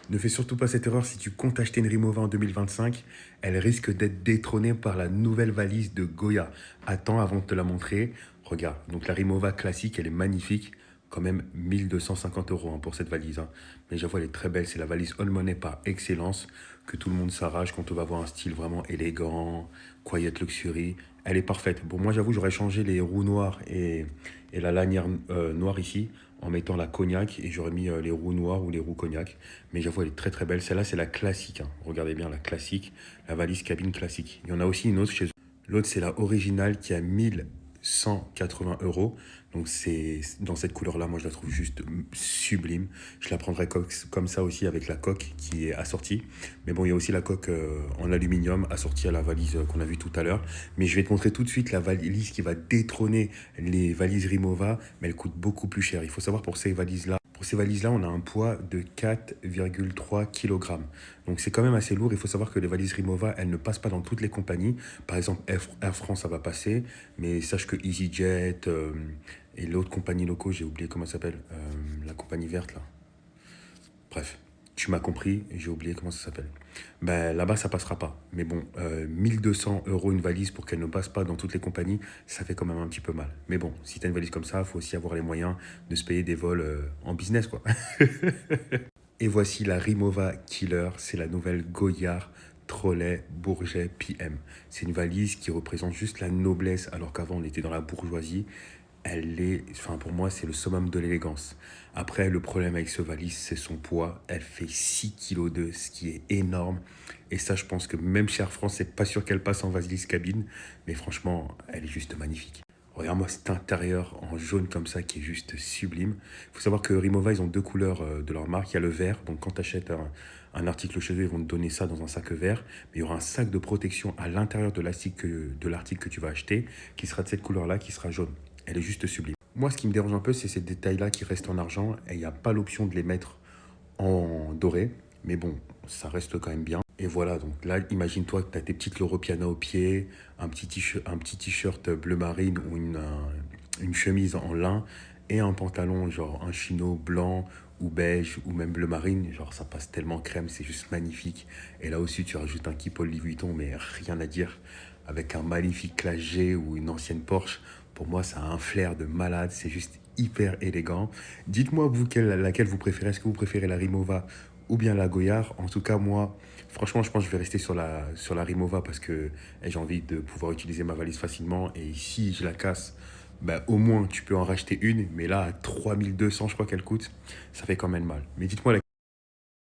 Ne fais surtout pas cette erreur si tu comptes acheter une Rimowa en 2025. Elle risque d'être détrônée par la nouvelle valise de Goya. Attends avant de te la montrer. Regarde, donc la Rimowa classique, elle est magnifique. Quand même 1250 € hein, pour cette valise, hein. Mais j'avoue, elle est très belle. C'est la valise All Money par excellence que tout le monde s'arrache quand on va voir un style vraiment élégant, quiet luxury. Elle est parfaite. Bon, moi, j'avoue, j'aurais changé les roues noires et la lanière noire ici en mettant la cognac et j'aurais mis les roues noires ou les roues cognac. Mais j'avoue, elle est très très belle. Celle-là, c'est la classique, hein. Regardez bien la classique, la valise cabine classique. Il y en a aussi une autre chez eux. L'autre, c'est la originale qui a 1180 €. Donc, c'est dans cette couleur-là, moi, je la trouve juste sublime. Je la prendrais comme ça aussi avec la coque qui est assortie. Mais bon, il y a aussi la coque en aluminium assortie à la valise qu'on a vue tout à l'heure. Mais je vais te montrer tout de suite la valise qui va détrôner les valises Rimowa, mais elle coûte beaucoup plus cher. Il faut savoir pour ces valises-là, on a un poids de 4,3 kg. Donc c'est quand même assez lourd. Il faut savoir que les valises Rimowa, elles ne passent pas dans toutes les compagnies. Par exemple, Air France, ça va passer. Mais sache que EasyJet et l'autre compagnie locaux, j'ai oublié comment ça s'appelle. La compagnie verte, là. Bref, tu m'as compris, j'ai oublié comment ça s'appelle. Ben, là-bas, ça passera pas. Mais bon, 1200 € une valise pour qu'elle ne passe pas dans toutes les compagnies, ça fait quand même un petit peu mal. Mais bon, si tu as une valise comme ça, il faut aussi avoir les moyens de se payer des vols en business, quoi. Et voici la Rimowa Killer, c'est la nouvelle Goyard Trolley Bourget PM. C'est une valise qui représente juste la noblesse, alors qu'avant on était dans la bourgeoisie. Elle est, enfin pour moi, c'est le summum de l'élégance. Après, le problème avec ce valise, c'est son poids. Elle fait 6,2 kg, ce qui est énorme. Et ça, je pense que même chez Air France, c'est pas sûr qu'elle passe en valise cabine. Mais franchement, elle est juste magnifique. Regarde-moi cet intérieur en jaune comme ça qui est juste sublime. Il faut savoir que Rimowa, ils ont deux couleurs de leur marque. Il y a le vert, donc quand tu achètes un article chez eux, ils vont te donner ça dans un sac vert. Mais il y aura un sac de protection à l'intérieur de l'article que tu vas acheter qui sera de cette couleur-là, qui sera jaune. Elle est juste sublime. Moi, ce qui me dérange un peu, c'est ces détails-là qui restent en argent et il n'y a pas l'option de les mettre en doré. Mais bon, ça reste quand même bien. Et voilà, donc là, imagine-toi que tu as tes petites Loro Piana au pied, un petit t-shirt bleu marine ou une chemise en lin et un pantalon, genre un chino blanc ou beige ou même bleu marine. Genre, ça passe tellement crème, c'est juste magnifique. Et là aussi, tu rajoutes un kippo Louis Vuitton, mais rien à dire. Avec un magnifique Classe G ou une ancienne Porsche, pour moi, ça a un flair de malade. C'est juste hyper élégant. Dites-moi, vous, laquelle vous préférez. Est-ce que vous préférez la Rimowa ou bien la Goyard? En tout cas, moi, franchement, je pense que je vais rester sur la Rimowa parce que j'ai envie de pouvoir utiliser ma valise facilement. Et si je la casse, ben, au moins, tu peux en racheter une. Mais là, à 3200, je crois qu'elle coûte, ça fait quand même mal. Mais dites-moi